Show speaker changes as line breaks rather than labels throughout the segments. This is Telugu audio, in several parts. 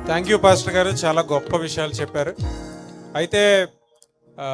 థ్యాంక్ యూ పాస్టర్ గారు, చాలా గొప్ప విషయాలు చెప్పారు. అయితే ఆ,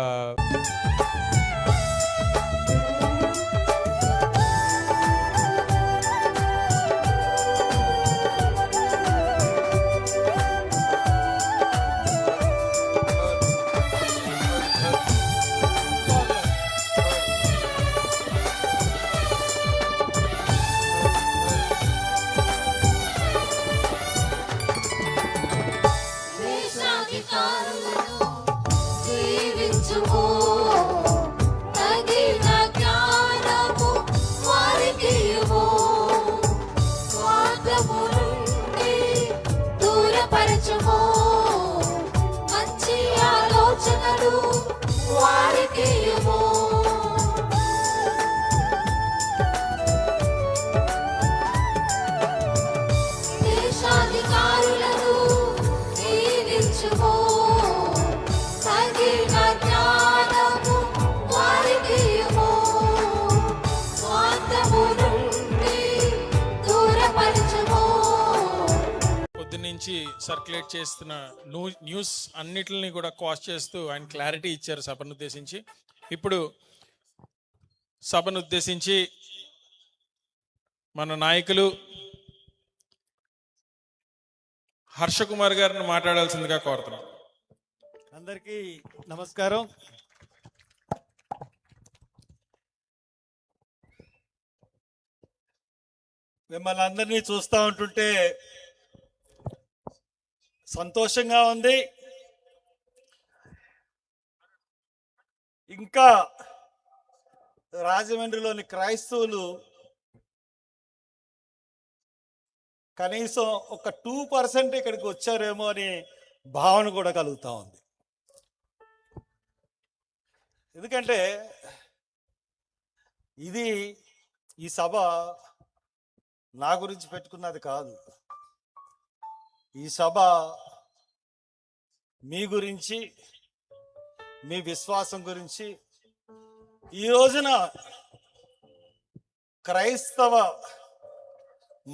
నుంచి సర్క్యులేట్ చేస్తున్న న్యూస్ అన్నిటిని కూడా కాస్ట్ చేస్తూ ఆయన క్లారిటీ ఇచ్చారు సభను ఉద్దేశించి. ఇప్పుడు సభను ఉద్దేశించి మన నాయకులు హర్ష కుమార్ గారిని మాట్లాడాల్సిందిగా కోరుతున్నాం.
అందరికీ నమస్కారం. మిమ్మల్ని అందరినీ చూస్తూ ఉంటుంటే సంతోషంగా ఉంది. ఇంకా రాజమండ్రిలోని క్రైస్తవులు కనీసం ఒక 2% ఇక్కడికి వచ్చారేమో అని భావన కూడా కలుగుతూ ఉంది. ఎందుకంటే ఈ సభ నా గురించి పెట్టుకున్నది కాదు. ఈ సభ మీ గురించి, మీ విశ్వాసం గురించి, ఈ రోజున క్రైస్తవ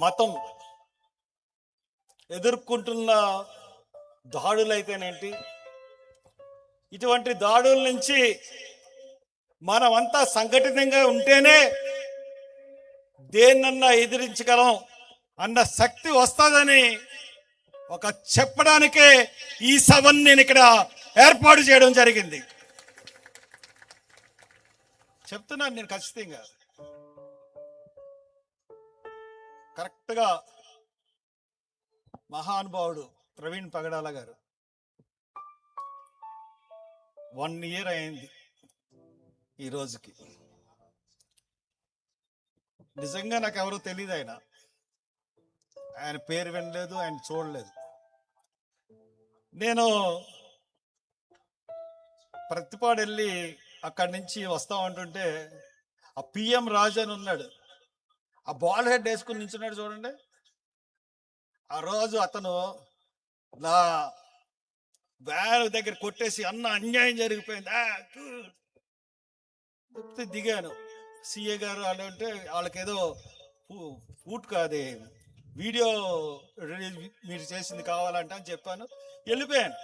మతం ఎదుర్కొంటున్న దాడులైతేనేంటి, ఇటువంటి దాడుల నుంచి మనమంతా సంఘటితంగా ఉంటేనే దేన్నన్నా ఎదిరించగలం అన్న శక్తి వస్తుందని ఒక చెప్పడానికే ఈ సభను నేను ఇక్కడ ఏర్పాటు చేయడం జరిగింది. చెప్తున్నాను నేను ఖచ్చితంగా. కరెక్ట్గా మహానుభావుడు ప్రవీణ్ పగడాల గారు 1 year అయింది ఈ రోజుకి. నిజంగా నాకు ఎవరో తెలియదు. ఆయన పేరు వినలేదు, ఆయన చూడలేదు. నేను ప్రతిపాడు వెళ్ళి అక్కడి నుంచి వస్తా ఉంటుంటే ఆ పిఎం రాజు అని ఉన్నాడు, ఆ బాల్ హెడ్ వేసుకుని నించున్నాడు చూడండి. ఆ రోజు అతను నా వ్యాన్ దగ్గర కొట్టేసి అన్న అన్యాయం జరిగిపోయింది చెప్తే దిగాను. సిఏ గారు వాళ్ళు అంటే వాళ్ళకేదో ఫూట్ కాదే వీడియో రిలీజ్ మీరు చేసింది కావాలంటే అని చెప్పాను, వెళ్ళిపోయాను.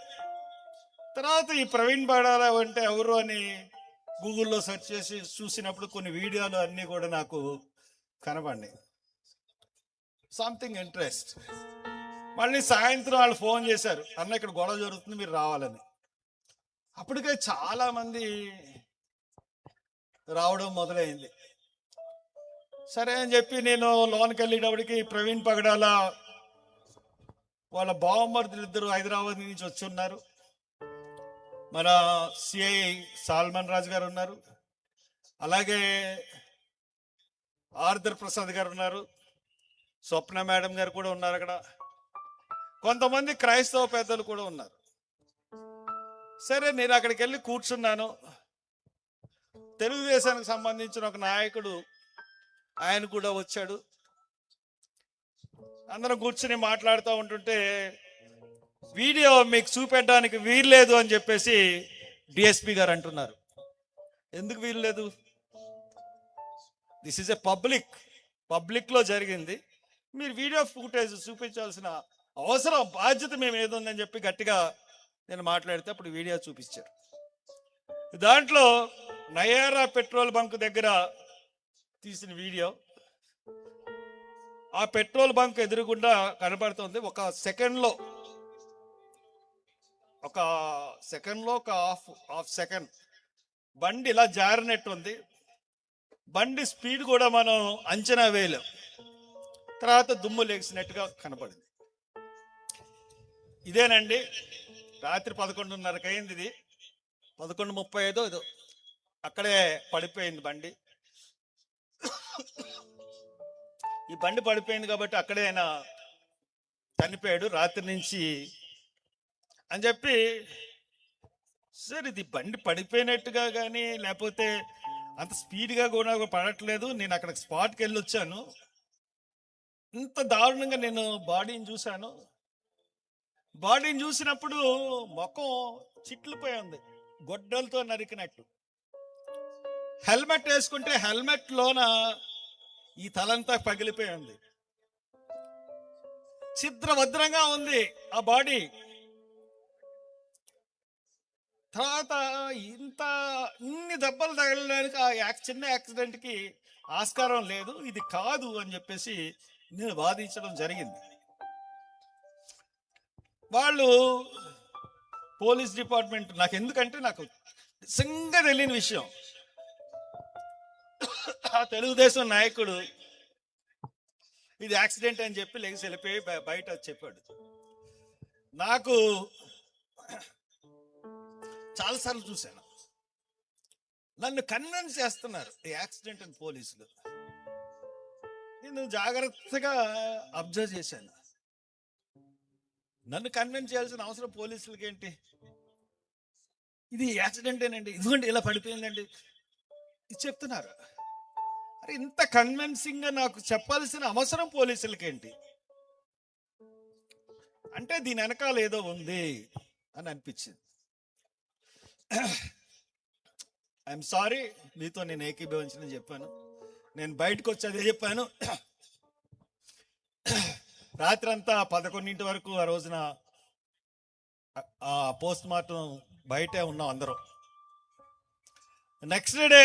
తర్వాత ఈ ప్రవీణ్ పగడాల అంటే ఎవరు అని గూగుల్లో సెర్చ్ చేసి చూసినప్పుడు కొన్ని వీడియోలు అన్నీ కూడా నాకు కనబడినాయి. Something interest. మళ్ళీ సాయంత్రం వాళ్ళు ఫోన్ చేశారు, అన్న ఇక్కడ గొడవ జరుగుతుంది మీరు రావాలని. అప్పటికే చాలా మంది రావడం మొదలైంది. సరే అని చెప్పి నేను లోనికి వెళ్ళేటప్పటికి ప్రవీణ్ పగడాల వాళ్ళ బావమరుదులు ఇద్దరు హైదరాబాద్ నుంచి వచ్చి ఉన్నారు. మన సిఐ సాల్మన్ రాజు గారు ఉన్నారు, అలాగే ఆర్దర్ ప్రసాద్ గారు ఉన్నారు, స్వప్న మేడం గారు కూడా ఉన్నారు. అక్కడ కొంతమంది క్రైస్తవ పెద్దలు కూడా ఉన్నారు. సరే నేను అక్కడికి వెళ్ళి కూర్చున్నాను. తెలుగుదేశానికి సంబంధించిన ఒక నాయకుడు ఆయన కూడా వచ్చాడు. అందరం కూర్చుని మాట్లాడుతూ ఉంటుంటే వీడియో మీకు చూపెట్టడానికి వీల్లేదు అని చెప్పేసి డిఎస్పి గారు అంటున్నారు. ఎందుకు వీల్లేదు? దిస్ ఈజ్ ఎ పబ్లిక్ లో జరిగింది, మీరు వీడియో ఫుటేజ్ చూపించాల్సిన అవసరం బాధ్యత మేము ఏదుందని చెప్పి గట్టిగా నేను మాట్లాడితే అప్పుడు వీడియో చూపించారు. దాంట్లో నయారా పెట్రోల్ బంక్ దగ్గర తీసిన వీడియో. ఆ పెట్రోల్ బంక్ ఎదురుగుండా కనబడుతుంది. ఒక సెకండ్లో ఒక హాఫ్ సెకండ్ బండి ఇలా జారినట్టు ఉంది. బండి స్పీడ్ కూడా మనం అంచనా వేయలేం. తర్వాత దుమ్ము లేచినట్టుగా కనపడింది. ఇదేనండి రాత్రి 11:30కి అయింది. ఇది 11:35 ఇదో అక్కడే పడిపోయింది బండి. ఈ బండి పడిపోయింది కాబట్టి అక్కడే ఆయన చనిపోయాడు రాత్రి నుంచి అని చెప్పి. సార్ ఇది బండి పడిపోయినట్టుగా కానీ లేకపోతే అంత స్పీడ్గా కూడా పడట్లేదు. నేను అక్కడ స్పాట్కి వెళ్ళి వచ్చాను. ఇంత దారుణంగా నేను బాడీని చూశాను. బాడీని చూసినప్పుడు ముఖం చిట్లిపోయి ఉంది, గొడ్డలతో నరికినట్టు. హెల్మెట్ వేసుకుంటే హెల్మెట్ లోన ఈ తలంతా పగిలిపోయి ఉంది. ఛిద్రభద్రంగా ఉంది ఆ బాడీ. తర్వాత ఇన్ని దెబ్బలు తగలడానికి ఆ చిన్న యాక్సిడెంట్కి ఆస్కారం లేదు, ఇది కాదు అని చెప్పేసి నేను వాదించడం జరిగింది. వాళ్ళు పోలీస్ డిపార్ట్మెంట్ నాకు ఎందుకంటే నాకు నిజంగా తెలియని విషయం. ఆ తెలుగుదేశం నాయకుడు ఇది యాక్సిడెంట్ అని చెప్పి లెగిసి వెళ్ళిపోయి బయట చెప్పాడు. నాకు చాలాసార్లు చూశాను, నన్ను కన్విన్స్ చేస్తున్నారు ఈ యాక్సిడెంట్ అని పోలీసులు. నేను జాగ్రత్తగా అబ్జర్వ్ చేశాను. నన్ను కన్విన్స్ చేయాల్సిన అవసరం పోలీసులకి ఏంటి? ఇది యాక్సిడెంటేనండి, ఇదిగోండి ఇలా పడిపోయిందండి ఇది చెప్తున్నారు. అరే ఇంత కన్విన్సింగ్గా నాకు చెప్పాల్సిన అవసరం పోలీసులకి ఏంటి? అంటే దీని వెనకాల ఏదో ఉంది అని అనిపించింది. ఐఎమ్ సారీ, మీతో నేను ఏకీభవించిన చెప్పాను. నేను బయటకు వచ్చి అదే చెప్పాను. రాత్రి అంతా 11 వరకు ఆ రోజున ఆ పోస్ట్ మార్టం బయటే ఉన్నాం అందరం. నెక్స్ట్ డే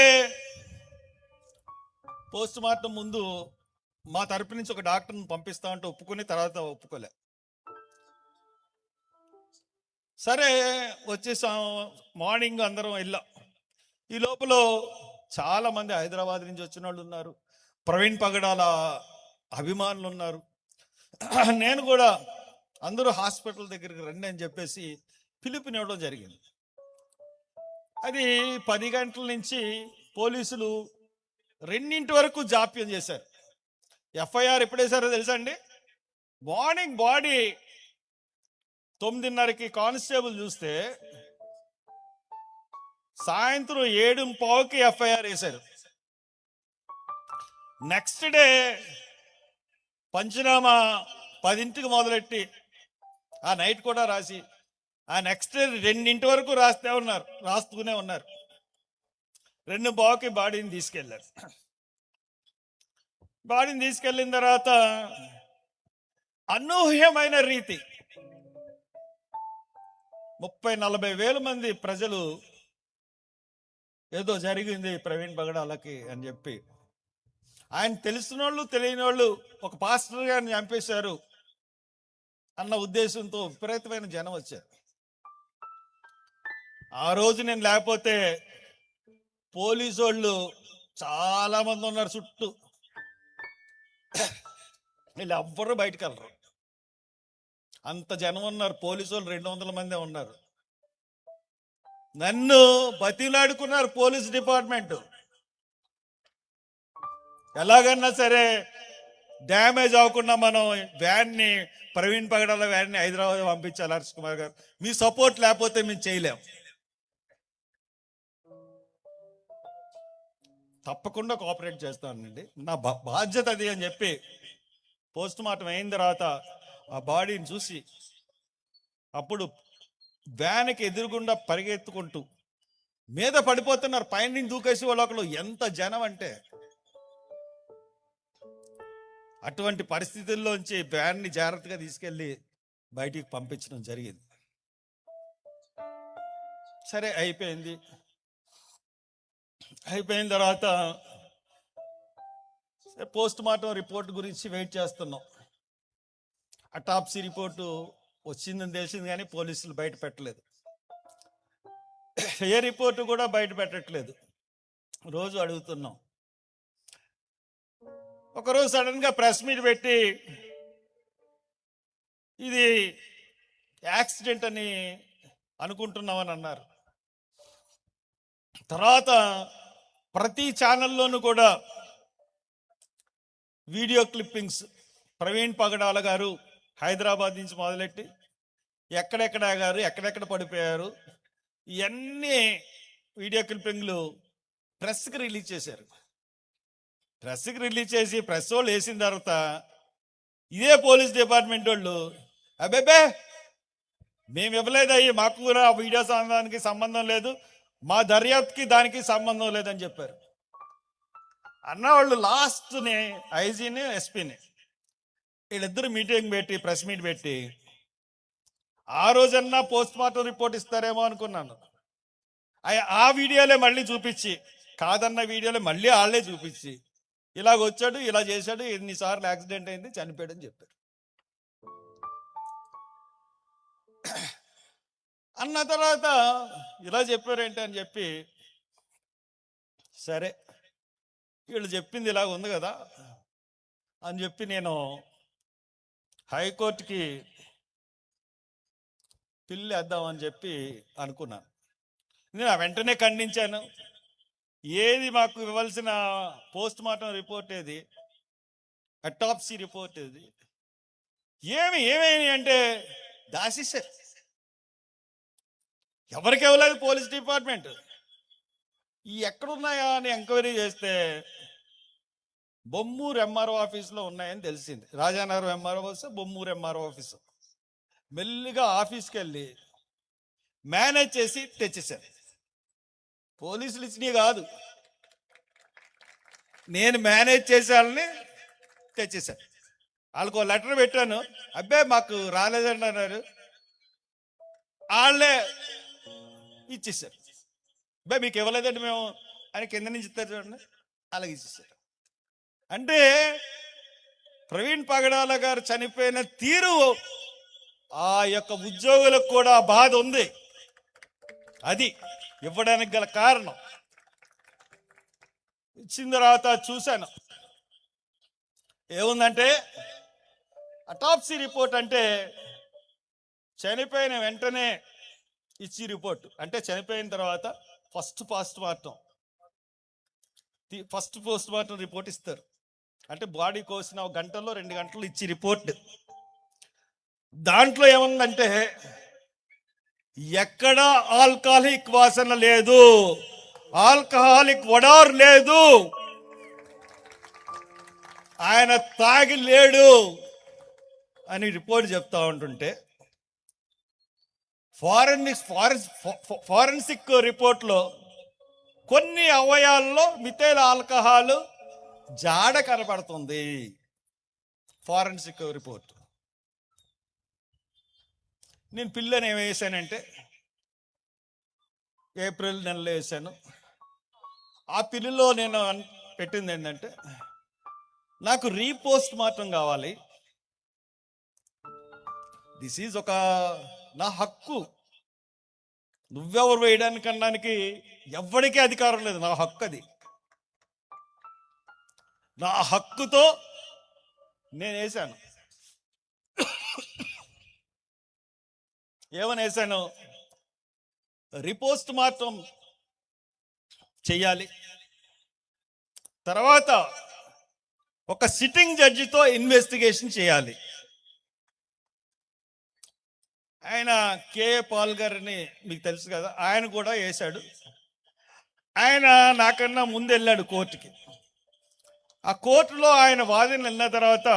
పోస్ట్ మార్టం ముందు మా తరపు నుంచి ఒక డాక్టర్ని పంపిస్తామంటే ఒప్పుకుని తర్వాత ఒప్పుకోలే. సరే వచ్చేసాం, మార్నింగ్ అందరం వెళ్ళాం. ఈ లోపల చాలా మంది హైదరాబాద్ నుంచి వచ్చిన వాళ్ళు ఉన్నారు, ప్రవీణ్ పగడాల అభిమానులు ఉన్నారు. నేను కూడా అందరూ హాస్పిటల్ దగ్గరికి రండి అని చెప్పేసి పిలుపునివ్వడం జరిగింది. అది 10 గంటల నుంచి పోలీసులు 2 వరకు జాప్యం చేశారు. ఎఫ్ఐఆర్ ఎప్పుడు వేశారో తెలుసా అండి? మార్నింగ్ బాడీ 9:30కి కానిస్టేబుల్ చూస్తే సాయంత్రం 7:15కి ఎఫ్ఐఆర్ వేశారు. నెక్స్ట్ డే పంచనామా 10ంటికి మొదలెట్టి ఆ నైట్ కూడా రాసి ఆ నెక్స్ట్ డే 2 వరకు రాస్తూనే ఉన్నారు. 2:15కి బాడీని తీసుకెళ్లారు. బాడీని తీసుకెళ్ళిన తర్వాత అనూహ్యమైన రీతి 30-40 వేల మంది ప్రజలు ఏదో జరిగింది ప్రవీణ్ పగడాలకి అని చెప్పి, ఆయన తెలిసిన వాళ్ళు తెలియని వాళ్ళు ఒక పాస్టర్ గారిని చంపేశారు అన్న ఉద్దేశంతో విపరీతమైన జనం వచ్చారు. ఆ రోజు నేను లేకపోతే పోలీసు వాళ్ళు చాలా మంది ఉన్నారు చుట్టూ, వీళ్ళు ఎవ్వరూ బయటకు వెళ్ళరు, అంత జనం ఉన్నారు. పోలీసు వాళ్ళు 200 మందే ఉన్నారు. నన్ను బతిలాడుకున్నారు పోలీస్ డిపార్ట్మెంట్, ఎలాగన్నా సరే డ్యామేజ్ అవ్వకుండా మనం వ్యాన్ని, ప్రవీణ్ పగడాల వ్యాన్ని హైదరాబాద్ పంపించాలి. హర్ష్ కుమార్ గారు మీ సపోర్ట్ లేకపోతే మేము చేయలేం. తప్పకుండా కోఆపరేట్ చేస్తానండి, నా బాధ్యత అది అని చెప్పి పోస్ట్ మార్టం అయిన తర్వాత ఆ బాడీని చూసి అప్పుడు వ్యాన్కి ఎదురుగుండా పరిగెత్తుకుంటూ మీద పడిపోతున్నారు. పైన దూకేసి వాళ్ళు ఎంత జనం అంటే, అటువంటి పరిస్థితుల్లోంచి వ్యాన్ని జాగ్రత్తగా తీసుకెళ్ళి బయటికి పంపించడం జరిగింది. సరే అయిపోయింది. అయిపోయిన తర్వాత పోస్ట్ మార్టం రిపోర్ట్ గురించి వెయిట్ చేస్తున్నాం. అటాప్సీ రిపోర్టు వచ్చిందని తెలిసింది కానీ పోలీసులు బయట పెట్టలేదు. ఏ రిపోర్టు కూడా బయట పెట్టట్లేదు. రోజు అడుగుతున్నాం. ఒకరోజు సడన్గా ప్రెస్ మీట్ పెట్టి ఇది యాక్సిడెంట్ అని అనుకుంటున్నామని అన్నారు. తర్వాత ప్రతి ఛానల్లోనూ కూడా వీడియో క్లిప్పింగ్స్, ప్రవీణ్ పగడాల గారు హైదరాబాద్ నుంచి మొదలెట్టి ఎక్కడెక్కడ ఆగారు, ఎక్కడెక్కడ పడిపోయారు, ఇవన్నీ వీడియో క్లిప్పింగ్లు ప్రెస్కి రిలీజ్ చేశారు. ప్రెస్కి రిలీజ్ చేసి ప్రెస్ వాళ్ళు వేసిన తర్వాత ఇదే పోలీస్ డిపార్ట్మెంట్ వాళ్ళు అబ్బే మేము ఇవ్వలేదు, అయ్యి మాకు కూడా వీడియో సంబంధానికి సంబంధం లేదు, మా దర్యాప్తుకి దానికి సంబంధం లేదని చెప్పారు. అన్నవాళ్ళు లాస్ట్ని ఐజీని ఎస్పీని వీళ్ళిద్దరు మీటింగ్ పెట్టి ప్రెస్ మీట్ పెట్టి ఆ రోజన్నా పోస్ట్ మార్టం రిపోర్ట్ ఇస్తారేమో అనుకున్నాను. ఆ వీడియోలే మళ్ళీ చూపించి, కాదన్న వీడియోలే మళ్ళీ వాళ్ళే చూపించి ఇలాగ వచ్చాడు, ఇలా చేశాడు, ఎన్నిసార్లు యాక్సిడెంట్ అయింది, చనిపోయాడని చెప్పారు. అన్న తర్వాత ఇలా చెప్పారేంటి అని చెప్పి, సరే వీళ్ళు చెప్పింది ఇలాగ ఉంది కదా అని చెప్పి నేను హైకోర్టుకి పిల్లి వేద్దామని చెప్పి అనుకున్నాను. నేను వెంటనే ఖండించాను. ఏది మాకు ఇవ్వాల్సిన పోస్ట్ మార్టం రిపోర్ట్ ఏది, అటాప్సీ రిపోర్ట్ ఏది, ఏమేమి అంటే దాసిస్తారు. ఎవరికి ఇవ్వలేదు పోలీస్ డిపార్ట్మెంట్. ఈ ఎక్కడున్నాయా అని ఎంక్వైరీ చేస్తే బొమ్మూరు ఎంఆర్ఓ ఆఫీస్లో ఉన్నాయని తెలిసింది. Rajanagaram MRO office, Bommuru MRO office. మెల్లిగా ఆఫీస్కి వెళ్ళి మేనేజ్ చేసి తెచ్చేశారు. పోలీసులు ఇచ్చినవి కాదు, నేను మేనేజ్ చేసేవాళ్ళని తెచ్చేశాను. వాళ్ళకు లెటర్ పెట్టాను, అబ్బే మాకు రాలేదండి అన్నారు. వాళ్ళే ఇచ్చేసారు. అబ్బే మీకు ఇవ్వలేదండి మేము అని కింద నుంచి ఇస్తారు చూడండి, అలాగే ఇచ్చేసారు. అంటే ప్రవీణ్ పగడాల గారు చనిపోయిన తీరు ఆ యొక్క ఉద్యోగులకు కూడా బాధ ఉంది. అది ఇవ్వడానికి గల కారణం. ఇచ్చిన తర్వాత చూశాను ఏముందంటే, అటాప్సీ రిపోర్ట్ అంటే చనిపోయిన వెంటనే ఇచ్చి రిపోర్ట్, అంటే చనిపోయిన తర్వాత ఫస్ట్ పోస్ట్ మార్టం రిపోర్ట్ ఇస్తారు. అంటే బాడీ కోసిన 1 గంటలో 2 గంటలు ఇచ్చి రిపోర్ట్. దాంట్లో ఏముందంటే ఎక్కడ ఆల్కహాలిక్ వాసన లేదు, ఆల్కహాలిక్ వడార్ లేదు, ఆయన తాగి లేడు అని రిపోర్ట్ చెప్తా ఉంటుంటే, ఫారెన్సిక్ రిపోర్ట్లో కొన్ని అవయాల్లో మిథైల్ ఆల్కహాల్ జాడ కనబడుతుంది. Forensic report. నేను పిల్లని ఏమి వేసానంటే ఏప్రిల్ నెలలో వేసాను. ఆ పిల్లలో నేను పెట్టింది ఏంటంటే, నాకు రీపోస్ట్ మార్టం కావాలి, దిస్ ఈజ్ ఒక నా హక్కు, నువ్వెవరు వేయడానికి అనడానికి ఎవరికీ అధికారం లేదు, నా హక్కు అది. నా హక్కుతో నేను వేశాను. ఏమని వేశాను, రీపోస్ట్ మార్టం చెయ్యాలి, తర్వాత ఒక సిట్టింగ్ జడ్జితో ఇన్వెస్టిగేషన్ చేయాలి. ఆయన కేఏ పాల్ గారిని మీకు తెలుసు కదా, ఆయన కూడా వేశాడు. ఆయన నాకన్నా ముందు వెళ్ళాడు కోర్టుకి. ఆ కోర్టులో ఆయన వాదన వెళ్ళిన తర్వాత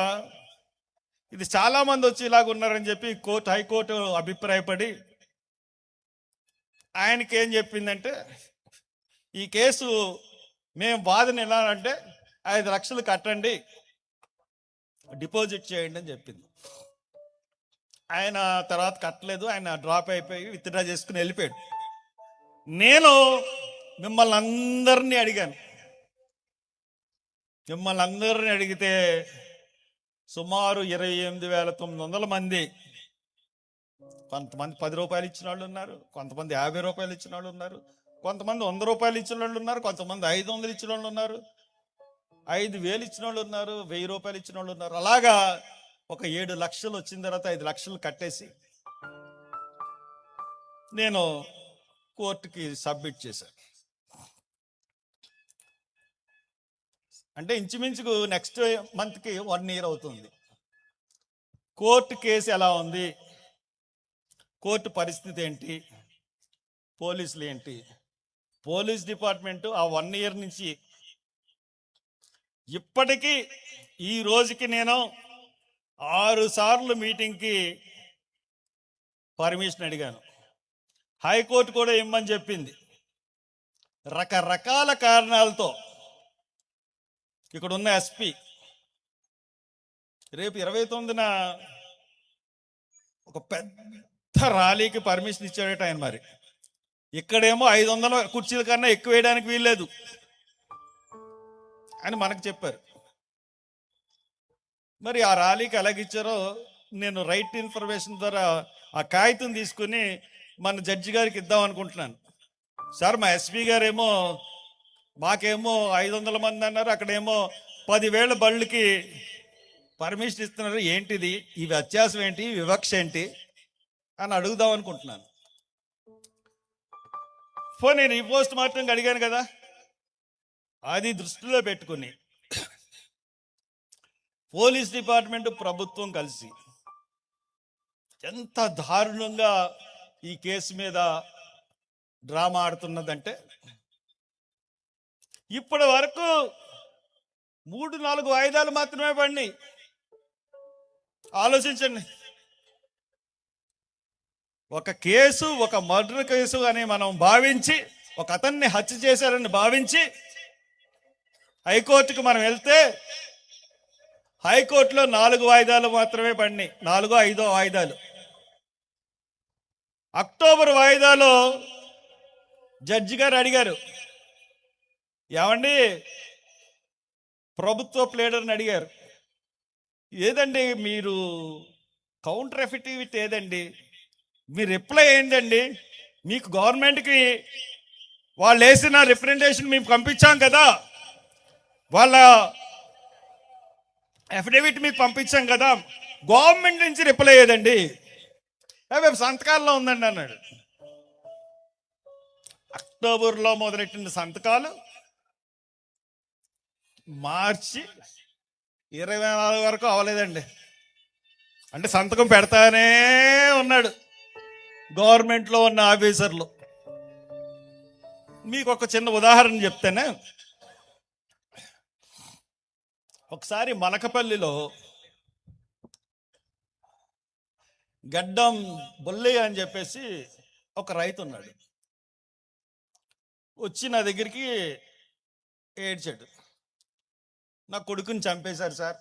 ఇది చాలామంది వచ్చి ఇలాగ ఉన్నారని చెప్పి హైకోర్టు అభిప్రాయపడి ఆయనకి ఏం చెప్పిందంటే, ఈ కేసు మేము వాదన ఎలా అంటే 5 లక్షలు కట్టండి, డిపాజిట్ చేయండి అని చెప్పింది. ఆయన తర్వాత కట్టలేదు, ఆయన డ్రాప్ అయిపోయి విత్డ్రా చేసుకుని వెళ్ళిపోయాడు. నేను మిమ్మల్ని అందరినీ అడిగాను. మిమ్మల్ని అందరినీ అడిగితే సుమారు 28,900 మంది, కొంతమంది 10 రూపాయలు ఇచ్చిన వాళ్ళు ఉన్నారు, కొంతమంది 50 రూపాయలు ఇచ్చిన వాళ్ళు ఉన్నారు, కొంతమంది 100 రూపాయలు ఇచ్చిన వాళ్ళు ఉన్నారు, కొంతమంది 500 ఇచ్చిన వాళ్ళు ఉన్నారు, 5,000 ఇచ్చిన వాళ్ళు ఉన్నారు, 1000 రూపాయలు ఇచ్చిన వాళ్ళు ఉన్నారు. అలాగా ఒక 7 లక్షలు వచ్చిన తర్వాత 5 లక్షలు కట్టేసి నేను కోర్టుకి సబ్మిట్ చేశాను. అంటే ఇంచుమించుకు నెక్స్ట్ మంత్కి 1 ఇయర్ అవుతుంది. కోర్టు కేసు ఎలా ఉంది, కోర్టు పరిస్థితి ఏంటి, పోలీసులు ఏంటి, పోలీస్ డిపార్ట్మెంటు ఆ 1 ఇయర్ నుంచి ఇప్పటికీ ఈ రోజుకి నేను 6 సార్లు మీటింగ్కి పర్మిషన్ అడిగాను. హైకోర్టు కూడా ఇమ్మని చెప్పింది. రకరకాల కారణాలతో ఇక్కడ ఉన్న ఎస్పీ రేపు 29న ఒక పెద్ద ర్యాలీకి పర్మిషన్ ఇచ్చాడట ఆయన. మరి ఇక్కడేమో 500 కుర్చీల కన్నా ఎక్కువ వేయడానికి వీల్లేదు అని మనకు చెప్పారు. మరి ఆ ర్యాలీకి ఎలాగిచ్చారో నేను రైట్ ఇన్ఫర్మేషన్ ద్వారా ఆ కాగితం తీసుకుని మన జడ్జి గారికి ఇద్దాం అనుకుంటున్నాను. సార్, మా ఎస్పీ గారేమో మాకేమో 500 మంది అన్నారు, అక్కడేమో 10,000 బళ్ళకి పర్మిషన్ ఇస్తున్నారు, ఏంటిది ఈ వ్యత్యాసం ఏంటి, వివక్ష ఏంటి అని అడుగుదాం అనుకుంటున్నాను. నేను ఈ పోస్ట్ మార్టంకి అడిగాను కదా, అది దృష్టిలో పెట్టుకుని పోలీస్ డిపార్ట్మెంట్ ప్రభుత్వం కలిసి ఎంత దారుణంగా ఈ కేసు మీద డ్రామా ఆడుతున్నదంటే, ఇప్పటి వరకు 3-4 వాయిదాలు మాత్రమే పడినాయి. ఆలోచించండి. ఒక కేసు, ఒక మర్డర్ కేసు అని మనం భావించి, ఒక అతన్ని హత్య చేశారని భావించి హైకోర్టుకు మనం వెళ్తే హైకోర్టులో 4 వాయిదాలు మాత్రమే పడినాయి. 4-5 వాయిదాలు. అక్టోబర్ వాయిదాలో జడ్జి గారు అడిగారు, ఏమండి ప్రభుత్వ ప్లేడర్ని అడిగారు, ఏదండి మీరు కౌంటర్ ఎఫిడవిట్ ఏదండి, మీ రిప్లై ఏంటండి, మీకు గవర్నమెంట్కి వాళ్ళు వేసిన రిప్రజెంటేషన్ మేము పంపించాం కదా, వాళ్ళ అఫిడవిట్ మీకు పంపించాం కదా, గవర్నమెంట్ నుంచి రిప్లై ఏదండి, అవి సంతకాల్లో ఉందండి అన్నాడు. అక్టోబర్లో మొదలెట్టిన సంతకాలు మార్చి 24 వరకు అవ్వలేదండి. అంటే సంతకం పెడతానే ఉన్నాడు గవర్నమెంట్లో ఉన్న ఆఫీసర్లు. మీకు ఒక చిన్న ఉదాహరణ చెప్తేనే, ఒకసారి మలకపల్లిలో గడ్డం బొల్లయ్య అని చెప్పేసి ఒక రైతు ఉన్నాడు. వచ్చి నా దగ్గరికి ఏడ్చాడు, నా కొడుకుని చంపేశారు సార్,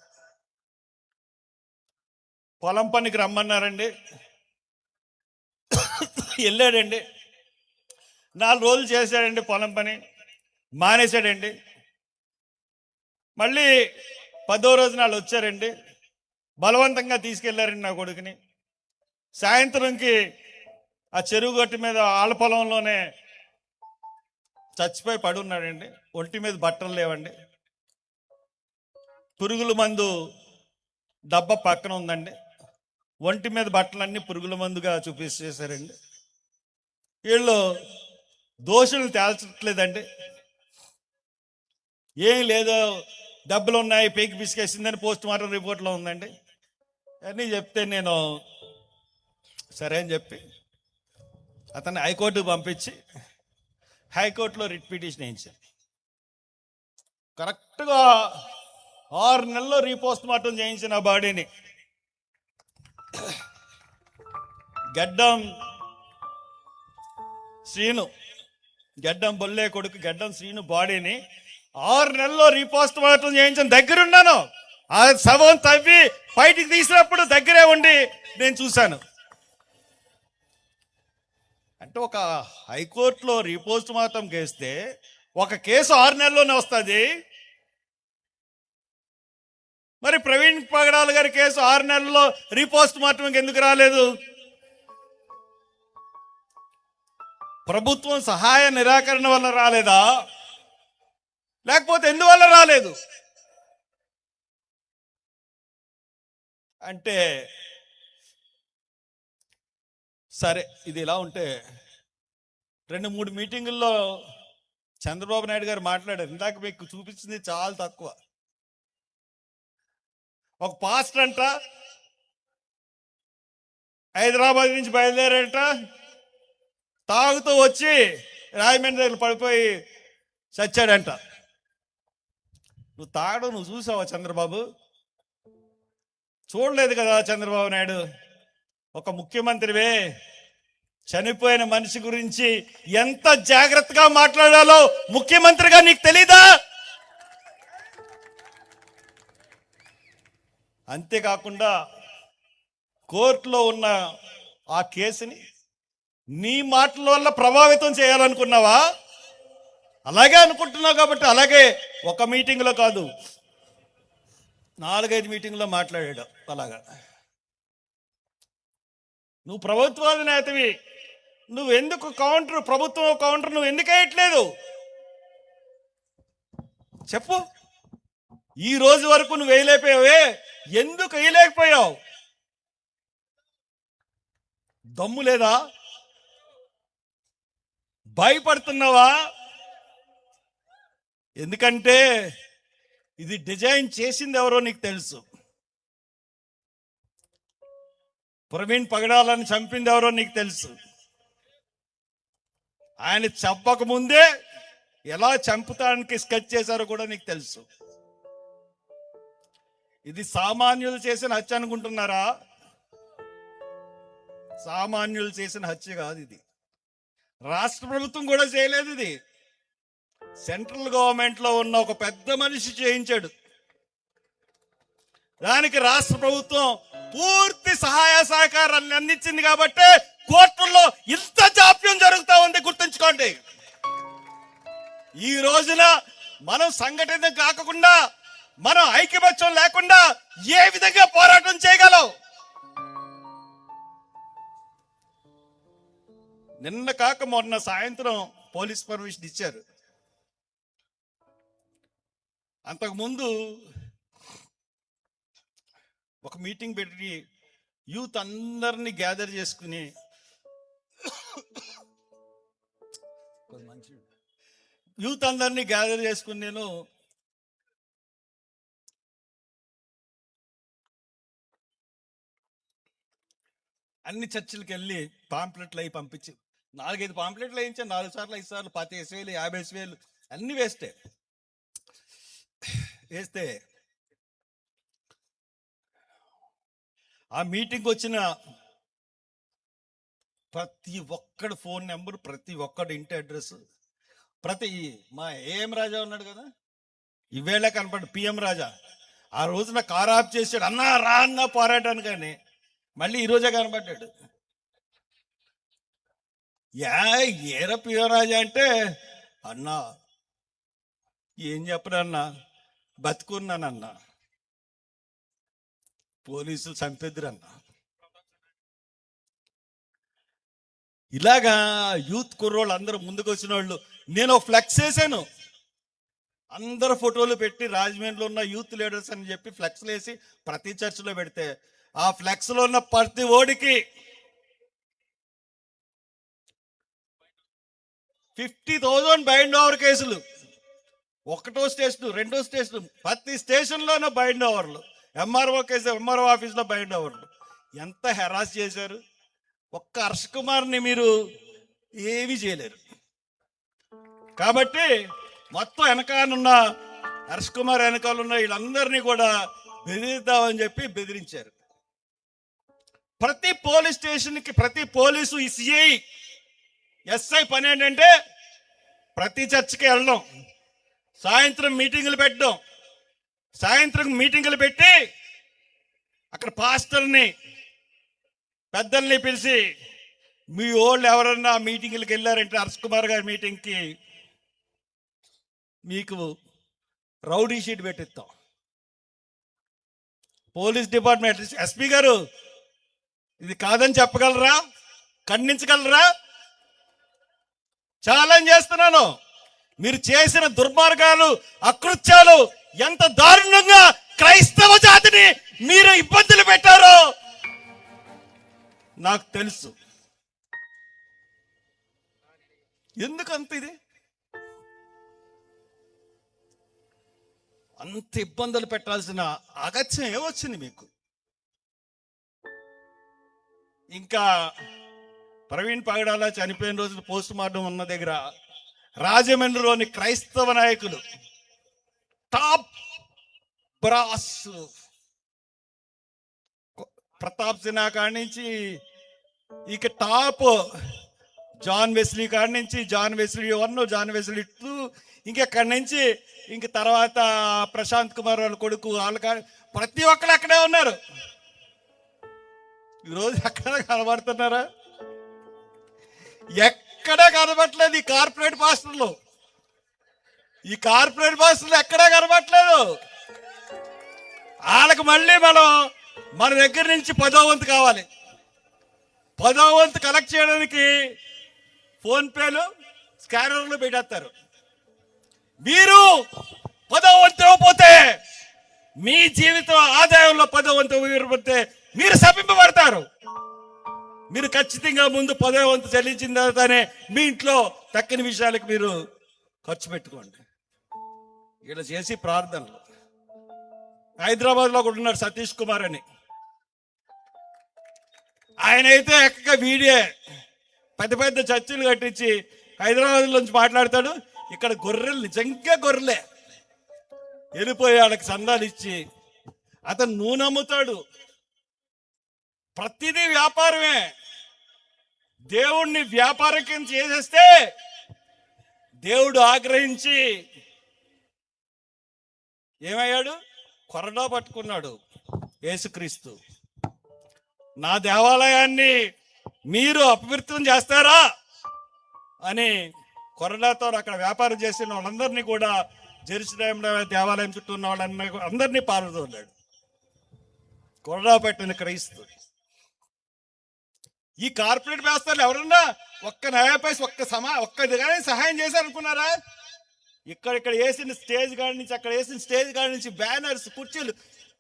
పొలం పనికి రమ్మన్నారండి, వెళ్ళాడండి, 4 రోజులు చేశాడండి పొలం పని, మానేశాడండి, మళ్ళీ 10వ రోజు నాళ్ళు వచ్చారండి, బలవంతంగా తీసుకెళ్లారండి నా కొడుకుని. సాయంత్రంకి ఆ చెరువు గట్టు మీద ఆళ్ళ పొలంలోనే చచ్చిపోయి పడున్నాడండి. ఒంటి మీద బట్టలు లేవండి, పురుగుల మందు డబ్బా పక్కన ఉందండి, ఒంటి మీద బట్టలన్నీ పురుగుల మందుగా చూపించేశారండి. వీళ్ళు దోషులు తేల్చట్లేదండి, ఏం లేదో డబ్బులు ఉన్నాయి పైకి పిసికేసిందని పోస్ట్ మార్టం రిపోర్ట్లో ఉందండి అని చెప్తే, నేను సరే అని చెప్పి అతన్ని హైకోర్టుకు పంపించి హైకోర్టులో రిట్ పిటిషన్ వేయించాను. కరెక్ట్గా 6 నెలల్లో రీపోస్ట్ మార్టం చేయించిన బాడీని, గడ్డం శ్రీను, గడ్డం బొల్లే కొడుకు గడ్డం శ్రీను బాడీని 6 నెలల్లో రీపోస్ట్ మార్టం చేయించిన దగ్గరున్నాను. ఆ శవం తవ్వి బయటికి తీసినప్పుడు దగ్గరే ఉండి నేను చూశాను. అంటే ఒక హైకోర్టులో రీపోస్ట్ మార్టం కేస్తే ఒక కేసు 6 నెలల్లోనే వస్తుంది. మరి ప్రవీణ్ పగడాల గారి కేసు 6 నెలల్లో రీపోస్ట్ మార్టం ఎందుకు రాలేదు? ప్రభుత్వం సహాయ నిరాకరణ వల్ల రాలేదా, లేకపోతే ఎందువల్ల రాలేదు? అంటే సరే, ఇది ఇలా ఉంటే 2-3 మీటింగుల్లో చంద్రబాబు నాయుడు గారు మాట్లాడారు. ఇందాక మీకు చూపించింది చాలా తక్కువ. ఒక పాస్టర్ అంట హైదరాబాద్ నుంచి బయలుదేరారంట, తాగుతూ వచ్చి రాజమండ్రి దగ్గర పడిపోయి చచ్చాడంట. నువ్వు తాగడం నువ్వు చూసావా చంద్రబాబు? చూడలేదు కదా చంద్రబాబు నాయుడు. ఒక ముఖ్యమంత్రివే చనిపోయిన మనిషి గురించి ఎంత జాగ్రత్తగా మాట్లాడాలో ముఖ్యమంత్రిగా నీకు తెలీదా? అంతేకాకుండా కోర్టులో ఉన్న ఆ కేసుని నీ మాటల వల్ల ప్రభావితం చేయాలనుకున్నావా? అలాగే అనుకుంటున్నావు కాబట్టి అలాగే ఒక మీటింగ్లో కాదు 4-5 మీటింగ్లో మాట్లాడాడు. అలాగా నువ్వు ప్రభుత్వాధినేతవి, నువ్వు ఎందుకు ప్రభుత్వం కౌంటర్ నువ్వు ఎందుకు వేయట్లేదు చెప్పు. ఈ రోజు వరకు నువ్వు వేయలేకపోయావే, ఎందుకు వేయలేకపోయావు? దమ్ము లేదా? భయపడుతున్నావా? ఎందుకంటే ఇది డిజైన్ చేసింది ఎవరో నీకు తెలుసు. ప్రవీణ్ పగడాలని చంపింది ఎవరో నీకు తెలుసు. ఆయన చంపక ముందే ఎలా చంపుతానికి స్కెచ్ చేశారో కూడా నీకు తెలుసు. ఇది సామాన్యులు చేసిన హత్య అనుకుంటున్నారా? సామాన్యులు చేసిన హత్య కాదు ఇది. రాష్ట్ర ప్రభుత్వం కూడా చేయలేదు. ఇది సెంట్రల్ గవర్నమెంట్ లో ఉన్న ఒక పెద్ద మనిషి చేయించాడు. దానికి రాష్ట్ర ప్రభుత్వం పూర్తి సహాయ సహకారాన్ని అందించింది కాబట్టి కోర్టుల్లో ఇంత జాప్యం జరుగుతూ ఉంది. గుర్తుంచుకోండి. ఈ రోజున మనం సంఘటన కాకుండా, మనం ఐక్యమత్యం లేకుండా ఏ విధంగా పోరాటం చేయగలం? నిన్న కాక మొన్న సాయంత్రం పోలీస్ పర్మిషన్ ఇచ్చారు. అంతకుముందు ఒక మీటింగ్ పెట్టి యూత్ అందరినీ గ్యాదర్ చేసుకుని నేను అన్ని చర్చిలకు వెళ్ళి పాంప్లెట్లు అవి పంపించి 4-5 పాంప్లెట్లు వేయించాను. 4 సార్లు 5 సార్లు 25,000 50,000 అన్ని వేస్తే ఆ మీటింగ్ వచ్చిన ప్రతి ఒక్కడి ఫోన్ నెంబర్, ప్రతి ఒక్కడి ఇంటి అడ్రస్, మా ఏఎం రాజా ఉన్నాడు కదా, ఈవేళ కనపడ్డ పిఎం రాజా. ఆ రోజున కార్ ఆఫ్ చేసాడు, అన్నా రా అన్నా పోరాటాను, కానీ మళ్ళీ ఈరోజే కనపడ్డాడు. ఏరా పిఎం రాజా అంటే, అన్నా ఏం చెప్పనన్నా, బతుకున్నానన్నా, పోలీసులు చంపేద్దరన్నా. ఇలాగా యూత్ కుర్రోళ్ళు అందరూ ముందుకు వచ్చిన వాళ్ళు, నేను ఫ్లెక్స్ వేసాను, అందరు ఫోటోలు పెట్టి రాజమండ్రిలో ఉన్న యూత్ లీడర్స్ అని చెప్పి ఫ్లెక్స్లు వేసి ప్రతి చర్చిలో పెడితే ఆ ఫ్లెక్స్ లో ఉన్న ప్రతి ఓడికి 50,000 బైండ్ ఓవర్ కేసులు. 1వ స్టేషన్ 2వ స్టేషన్ ప్రతి స్టేషన్లోనూ బైండ్ ఓవర్లు. ఎంఆర్ఓ కేసు ఎంఆర్ఓ ఆఫీస్లో బైండ్ ఓవర్లు. ఎంత హెరాస్ చేశారు. ఒక్క హర్ష్ కుమార్ని మీరు ఏమీ చేయలేరు. కాబట్టి మొత్తం వెనకాలన్న హర్ష్ కుమార్ వెనకాలన్న వీళ్ళందరినీ కూడా బెదిరిద్దామని చెప్పి బెదిరించారు. ప్రతి పోలీస్ స్టేషన్కి ప్రతి పోలీసు ఈ సిఐ ఎస్ఐ పని ఏంటంటే ప్రతి చర్చికి వెళ్ళడం, సాయంత్రం మీటింగులు పెట్టడం, సాయంత్రం మీటింగులు పెట్టి అక్కడ పాస్టర్ని పెద్దల్ని పిలిచి, మీ వాళ్ళు ఎవరన్నా మీటింగ్లకు వెళ్ళారంటే హర్ష్ కుమార్ గారి మీటింగ్కి మీకు రౌడీ షీట్ పెట్టిస్తాం. పోలీస్ డిపార్ట్మెంట్ ఎస్పీ గారు ఇది కాదని చెప్పగలరా? ఖండించగలరా? ఛాలెంజ్ చేస్తున్నాను. మీరు చేసిన దుర్మార్గాలు, అకృత్యాలు ఎంత దారుణంగా క్రైస్తవ జాతిని మీరు ఇబ్బందులు పెట్టారో నాకు తెలుసు. ఎందుకంత ఇది అంత ఇబ్బందులు పెట్టాల్సిన అగత్యం ఏమొచ్చింది మీకు? ఇంకా ప్రవీణ్ పగడాల చనిపోయిన రోజున పోస్ట్ మార్టం ఉన్న దగ్గర రాజమండ్రిలోని క్రైస్తవ నాయకులు టాప్ బ్రాస్ ప్రతాప్ సిన్హా కాడి నుంచి ఇక టాప్ జాన్ వెస్లీ కాడి నుంచి జాన్ వెస్లీ 1, జాన్ వెస్లీ 2, ఇంకెక్కడి నుంచి ఇంక తర్వాత ప్రశాంత్ కుమార్ వాళ్ళ కొడుకు వాళ్ళ ప్రతి ఒక్కరు అక్కడే ఉన్నారు. ఈరోజు ఎక్కడ కనబడుతున్నారా? ఎక్కడా కనబడట్లేదు. ఈ కార్పొరేట్ పాస్టర్లు ఎక్కడా కనబడట్లేదు. వాళ్ళకి మళ్ళీ మన దగ్గర నుంచి 10వ వంతు కావాలి. 10వ వంతు కలెక్ట్ చేయడానికి ఫోన్ పేలు, స్కానర్లు పెట్టేస్తారు. మీరు 10వ వంతు ఇవ్వకపోతే, మీ జీవితం ఆదాయంలో 10వ వంతు ఇవ్వకపోతే మీరు శపింపబడతారు. మీరు ఖచ్చితంగా ముందు 10వ వంతు చెల్లించిన తర్వాతనే మీ ఇంట్లో తక్కిన విషయాలకు మీరు ఖర్చు పెట్టుకోండి. ఇలా చేసి ప్రార్థనలు. హైదరాబాద్లో ఒకడు ఉన్నాడు సతీష్ కుమార్ అని. ఆయన అయితే ఎక్క వీడియో పెద్ద పెద్ద చర్చిలు కట్టించి హైదరాబాద్ నుంచి మాట్లాడతాడు. ఇక్కడ గొర్రెలు నిజంగా గొర్రెలే వెళ్ళిపోయి వాళ్ళకి సందాలు ఇచ్చి అతను నూనె అమ్ముతాడు. ప్రతిదీ వ్యాపారమే. దేవుణ్ణి వ్యాపారం కింద చేసేస్తే దేవుడు ఆగ్రహించి ఏమయ్యాడు? కొరడా పట్టుకున్నాడు యేసుక్రీస్తు. నా దేవాలయాన్ని మీరు అపవిత్రం చేస్తారా అని కొరడాతో అక్కడ వ్యాపారం చేసిన వాళ్ళందరినీ కూడా జెరూసలేంలో దేవాలయం చుట్టూ ఉన్న వాళ్ళందరినీ పాల్గొన్నాడు. కొరడా పెట్టిన క్రైస్తు. ఈ కార్పొరేట్ వ్యవస్థలు ఎవరన్నా ఒక్క న్యాయపైసి ఒక్కది కానీ సహాయం చేశారనుకున్నారా? ఇక్కడ వేసిన స్టేజ్ కాడి నుంచి, అక్కడ వేసిన స్టేజ్ కాడి నుంచి బ్యానర్స్, కుర్చీలు,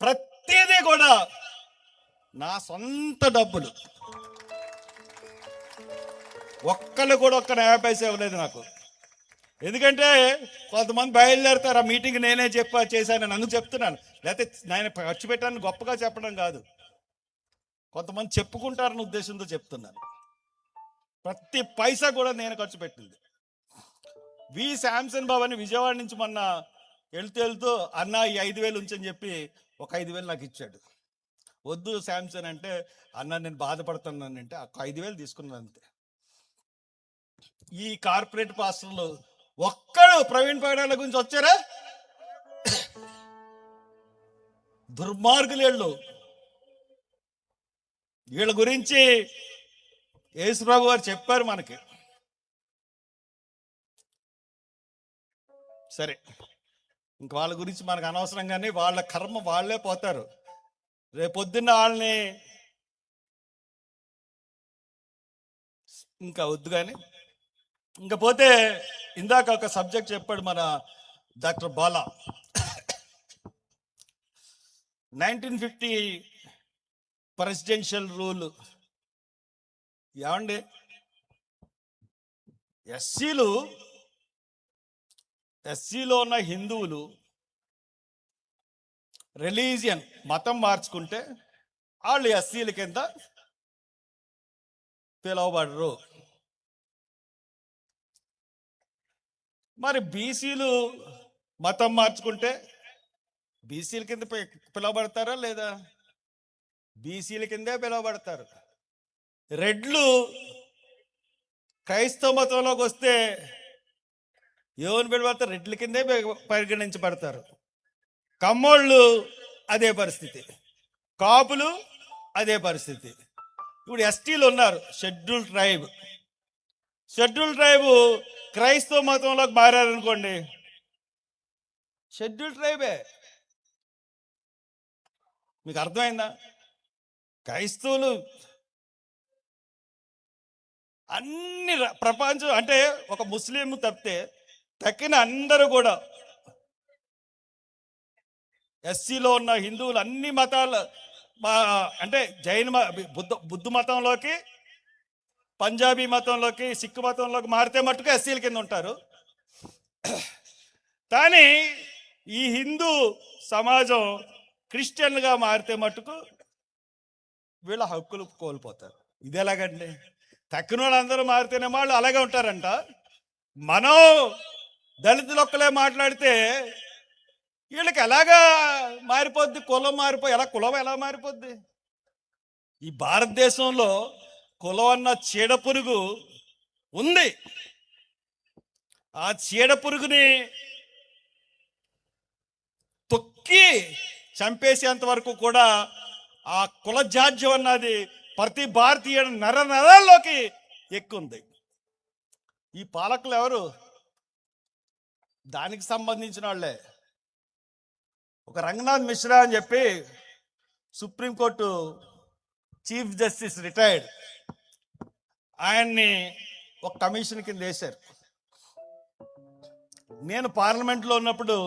ప్రతిదీ కూడా నా సొంత డబ్బులు. ఒక్కళ్ళు కూడా ఒక్క న్యాయపైస ఇవ్వలేదు నాకు. ఎందుకంటే కొంతమంది బయలుదేరుతారు, ఆ మీటింగ్ నేనే చేశాను అందుకు చెప్తున్నాను. లేకపోతే నేను ఖర్చు పెట్టాను గొప్పగా చెప్పడం కాదు. కొంతమంది చెప్పుకుంటారని ఉద్దేశంతో చెప్తున్నాను. ప్రతి పైసా కూడా నేను ఖర్చు పెట్టింది. వి శాంసన్ బాబు అని విజయవాడ నుంచి మొన్న వెళ్తూ అన్న ఈ 5,000 ఉంచని చెప్పి ఒక 5,000 నాకు ఇచ్చాడు. వద్దు శాంసన్ అంటే, అన్న నేను బాధపడుతున్నానంటే 5,000 తీసుకున్నాను అంతే. ఈ కార్పొరేట్ పాస్టర్లు ఒక్కడు ప్రవీణ్ పగడాల గురించి వచ్చారా? దుర్మార్గులు వీళ్ళ గురించి యేసుప్రభు గారు చెప్పారు మనకి. సరే, ఇంక వాళ్ళ గురించి మనకు అనవసరంగానే, వాళ్ళ కర్మ వాళ్ళే పోతారు. రేపొద్దున్న వాళ్ళని ఇంకా వద్దు. కానీ ఇంకా పోతే ఇందాక ఒక సబ్జెక్ట్ చెప్పాడు మన డాక్టర్ బాలా. 1950 presidential rule. ఏమండి, ఎస్సీలో ఉన్న హిందువులు రిలీజియన్ మతం మార్చుకుంటే వాళ్ళు ఎస్సీల కింద పిలువబడరు. మరి బీసీలు మతం మార్చుకుంటే బీసీల కింద పిలువబడతారా లేదా? బీసీల కిందే పిలువబడతారు. రెడ్లు క్రైస్తవ మతంలోకి వస్తే ఏమని పిలువబడతారు? రెడ్ల కిందే పరిగణించబడతారు. కమ్మోళ్ళు అదే పరిస్థితి. కాపులు అదే పరిస్థితి. ఇప్పుడు ఎస్టీలు ఉన్నారు, షెడ్యూల్ ట్రైబ్. షెడ్యూల్ ట్రైబ్ క్రైస్తవ మతంలోకి మారారనుకోండి, షెడ్యూల్ ట్రైబే. మీకు అర్థమైందా? క్రైస్తవులు అన్ని ప్రపంచం అంటే ఒక ముస్లిం తప్పితే తక్కిన అందరూ కూడా, ఎస్సీలో ఉన్న హిందువులు అన్ని మతాలు అంటే జైన బుద్ధ మతంలోకి, పంజాబీ మతంలోకి, సిక్కు మతంలోకి మారితే మట్టుకు ఎస్సీల కింద ఉంటారు. కానీ ఈ హిందూ సమాజం క్రిస్టియన్గా మారితే మట్టుకు వీళ్ళ హక్కులు కోల్పోతారు. ఇది ఎలాగండి? తక్కిన వాళ్ళందరూ మారితేనే వాళ్ళు అలాగే ఉంటారంట. మనం దళితులు ఒక్కలే మాట్లాడితే వీళ్ళకి ఎలాగా మారిపోద్ది? కులం ఎలా మారిపోద్ది? ఈ భారతదేశంలో కులం అన్న చీడపురుగు ఉంది. ఆ చీడపురుగుని తొక్కి చంపేసేంత వరకు కూడా ఆ కుల జాడ్యం అన్నది ప్రతి భారతీయ నరాల్లోకి ఎక్కుంది. ఈ పాలకులు ఎవరు? దానికి సంబంధించిన వాళ్ళే. ఒక రంగనాథ్ మిశ్రా అని చెప్పి సుప్రీంకోర్టు చీఫ్ జస్టిస్ రిటైర్డ్, ఆయన్ని ఒక కమిషన్ కింద వేశారు. నేను పార్లమెంట్లో ఉన్నప్పుడు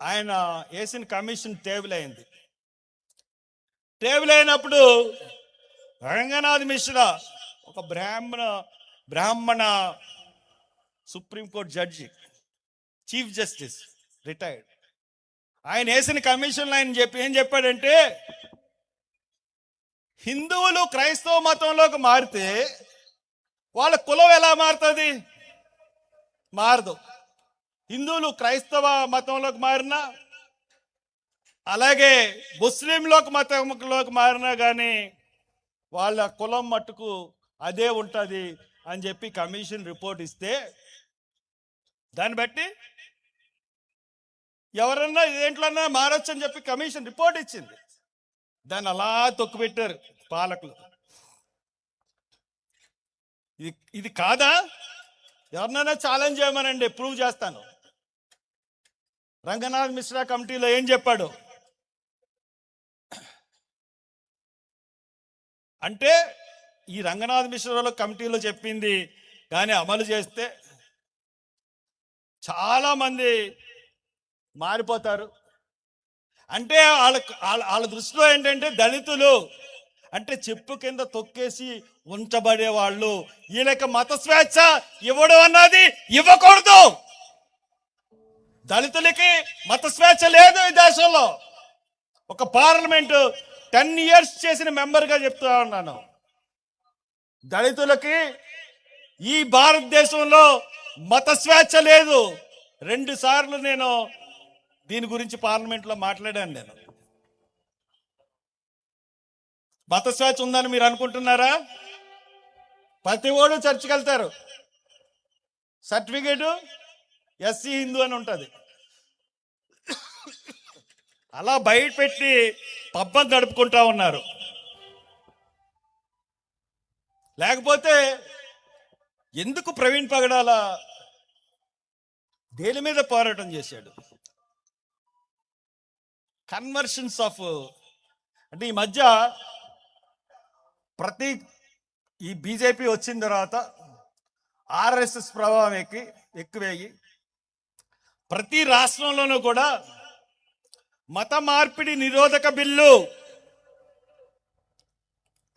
ఆయన వేసిన కమిషన్ టేబుల్ అయింది. టేబుల్ అయినప్పుడు రంగనాథ్ మిశ్రా ఒక బ్రాహ్మణ supreme court judge, chief justice retired, ఆయన వేసిన కమిషన్లో ఆయన ఏం చెప్పాడంటే, హిందువులు క్రైస్తవ మతంలోకి మారితే వాళ్ళ కులం ఎలా మారుతుంది? మారదు. హిందువులు క్రైస్తవ మతంలోకి మారినా, అలాగే మతంలోకి మారినా కానీ వాళ్ళ కులం మట్టుకు అదే ఉంటుంది అని చెప్పి కమిషన్ రిపోర్ట్ ఇస్తే, దాన్ని బట్టి ఎవరన్నా దేంట్లన్నా మారచ్చు అని చెప్పి కమిషన్ రిపోర్ట్ ఇచ్చింది. దాన్ని అలా తొక్కుపెట్టారు పాలకులు. ఇది కాదా? ఎవరినైనా ఛాలెంజ్ చేయమనండి, ప్రూవ్ చేస్తాను. రంగనాథ్ మిశ్రా కమిటీలో ఏం చెప్పాడు అంటే, ఈ రంగనాథ్ మిశ్రా కమిటీలో చెప్పింది కానీ అమలు చేస్తే చాలా మంది మారిపోతారు. అంటే వాళ్ళ దృష్టిలో ఏంటంటే, దళితులు అంటే చెప్పు కింద తొక్కేసి ఉంచబడే వాళ్ళు. వీళ్ళకి మత స్వేచ్ఛ ఇవ్వడం అన్నది ఇవ్వకూడదు. దళితులకి మత స్వేచ్ఛ లేదు ఈ దేశంలో. ఒక పార్లమెంటు 10 years చేసిన మెంబర్గా చెప్తా ఉన్నాను, దళితులకి ఈ భారతదేశంలో మత స్వేచ్ఛ లేదు. 2 సార్లు నేను దీని గురించి పార్లమెంట్లో మాట్లాడాను. నేను మత స్వేచ్ఛ ఉందని మీరు అనుకుంటున్నారా? ప్రతి ఓడు చర్చికి వెళ్తారు, సర్టిఫికేటు ఎస్సీ హిందూ అని ఉంటుంది. అలా బయట పెట్టి పబ్బం గడుపుకుంటా ఉన్నారు. లేకపోతే ఎందుకు ప్రవీణ్ పగడాల దేని మీద పోరాటం చేశాడు? కన్వర్షన్స్ ఆఫ్, అంటే ఈ మధ్య ఈ బీజేపీ వచ్చిన తర్వాత ఆర్ఎస్ఎస్ ప్రభావం ఎక్కువేయి ప్రతి రాష్ట్రంలోనూ కూడా మత మార్పిడి నిరోధక బిల్లు,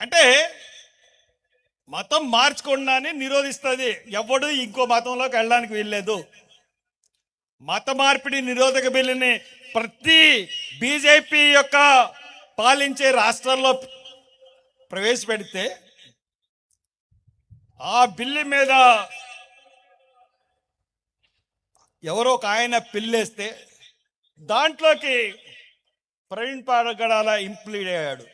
అంటే మతం మార్చుకుండానే నిరోధిస్తుంది, ఎవడు ఇంకో మతంలోకి వెళ్ళడానికి వీల్లేదు. మత మార్పిడి నిరోధక బిల్లుని ప్రతి బీజేపీ యొక్క పాలించే రాష్ట్రాల్లో ప్రవేశపెడితే, ఆ బిల్లు మీద ఎవరో ఒక ఆయన పిల్లేస్తే దాంట్లోకి ప్రవీణ్ పగడాల ఇంప్లీడ్ అయ్యాడు.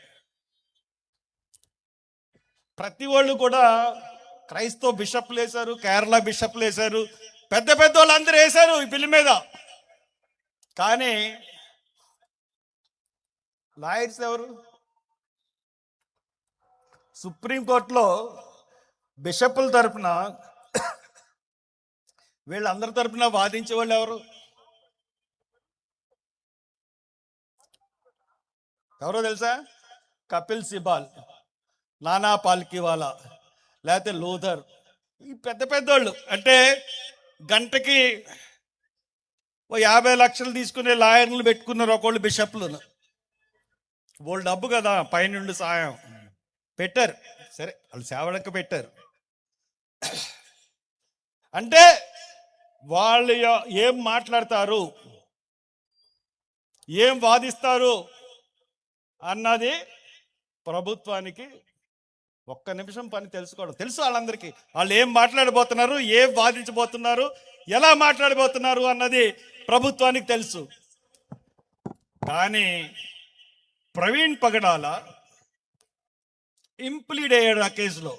ప్రతి వాళ్ళు కూడా క్రైస్తవ బిషప్లు వేశారు, కేరళ బిషప్లు వేశారు, పెద్ద పెద్ద వాళ్ళందరూ వేశారు ఈ బిల్లు మీద. కానీ లాయర్స్ ఎవరు? సుప్రీంకోర్టులో బిషప్పుల తరపున, వీళ్ళందరి తరపున వాదించే వాళ్ళు ఎవరు? ఎవరో తెలుసా? కపిల్ సిబాల్, నానా పాల్కివాలా, లేకపోతే లూథర్, ఈ పెద్ద పెద్దోళ్ళు. అంటే గంటకి 50 లక్షలు తీసుకునే లాయర్లు పెట్టుకున్నారు ఒకళ్ళు బిషప్లను. వాళ్ళు డబ్బు కదా, పైనుండి సాయం పెట్టారు. సరే, వాళ్ళు సేవలకు పెట్టారు. అంటే వాళ్ళు ఏం మాట్లాడతారు, ఏం వాదిస్తారు అన్నది ప్రభుత్వానికి ఒక్క నిమిషం పని తెలుసుకోవడం. తెలుసు వాళ్ళందరికీ, వాళ్ళు ఏం మాట్లాడబోతున్నారు, ఏం వాదించబోతున్నారు, ఎలా మాట్లాడబోతున్నారు అన్నది ప్రభుత్వానికి తెలుసు. కానీ ప్రవీణ్ పగడాల ఇంప్లీడ్ అయ్యాడు ఆ కేసులో.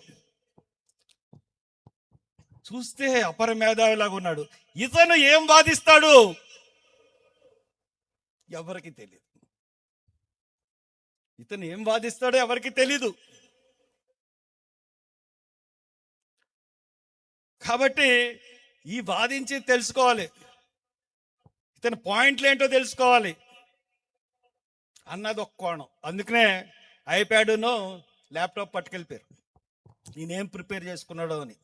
చూస్తే అపర మేధావిలాగా ఉన్నాడు. ఇతను ఏం వాదిస్తాడు ఎవరికి తెలియదు. ఇతను ఏం వాదిస్తాడో ఎవరికి తెలీదు. కాబట్టి ఈ వాదించి తెలుసుకోవాలి, ఇతని పాయింట్లు ఏంటో తెలుసుకోవాలి అన్నది ఒక కోణం. అందుకనే ఐప్యాడ్ను ల్యాప్టాప్ పట్టుకెళ్ళిపోయారు, ఈయనేం ప్రిపేర్ చేసుకున్నాడో అని.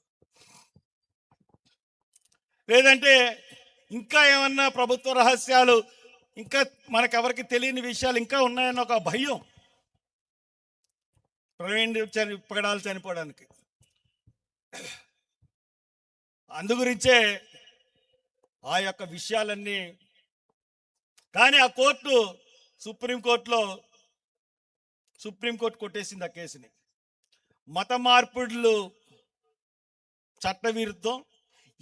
లేదంటే ఇంకా ఏమన్నా ప్రభుత్వ రహస్యాలు, ఇంకా మనకెవరికి తెలియని విషయాలు ఇంకా ఉన్నాయన్న ఒక భయం ప్రవీణ్ పగడాలు చనిపోవడానికి. అందుగురించే ఆ యొక్క విషయాలన్నీ. కానీ ఆ కోర్టు, సుప్రీంకోర్టు కొట్టేసింది ఆ కేసుని. మత మార్పిడులు చట్టవిరుద్ధం.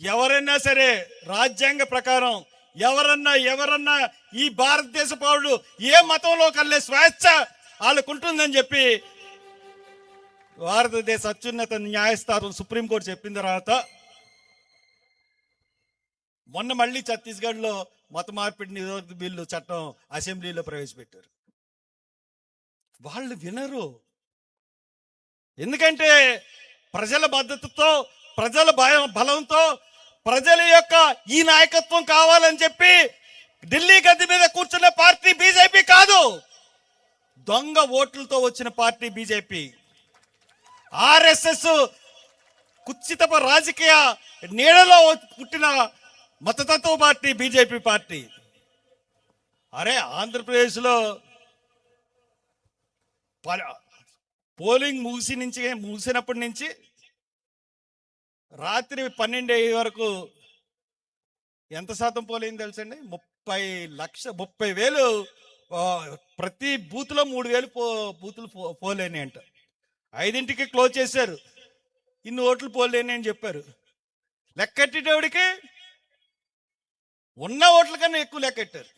ఎవరైనా సరే రాజ్యాంగ ప్రకారం ఎవరన్నా ఈ భారతదేశ పౌరుడు ఏ మతంలో కల్లే స్వేచ్ఛ వాళ్ళకుంటుందని చెప్పి భారతదేశ అత్యున్నత న్యాయస్థానం సుప్రీంకోర్టు చెప్పిన తర్వాత మొన్న మళ్ళీ ఛత్తీస్గఢ్లో మత మార్పిడి నిరోధక బిల్లు చట్టం అసెంబ్లీలో ప్రవేశపెట్టారు. వాళ్ళు వినరు. ఎందుకంటే ప్రజల మద్దతుతో, ప్రజల బలంతో, ప్రజల యొక్క ఈ నాయకత్వం కావాలని చెప్పి ఢిల్లీ గద్దె మీద కూర్చున్న పార్టీ బీజేపీ కాదు, దొంగ ఓట్లతో వచ్చిన పార్టీ బీజేపీ. ఆర్ఎస్ఎస్ కుత్సితప రాజకీయ నీడలో పుట్టిన మతతత్వ పార్టీ బీజేపీ పార్టీ. అరే, ఆంధ్రప్రదేశ్లో పోలింగ్ ముగిసినప్పటి నుంచి రాత్రి 12 వరకు ఎంత శాతం పోలింగ్ తెలుసండి? 30,000 ప్రతి బూత్లో 3,000 బూతులు పోలేని అంట. 5ంటికి క్లోజ్ చేశారు. ఇన్ని ఓట్లు పోలేని అని చెప్పారు. లెక్కెట్టేటోడికి ఉన్న ఓట్ల కన్నా ఎక్కువ లెక్కెట్టారు.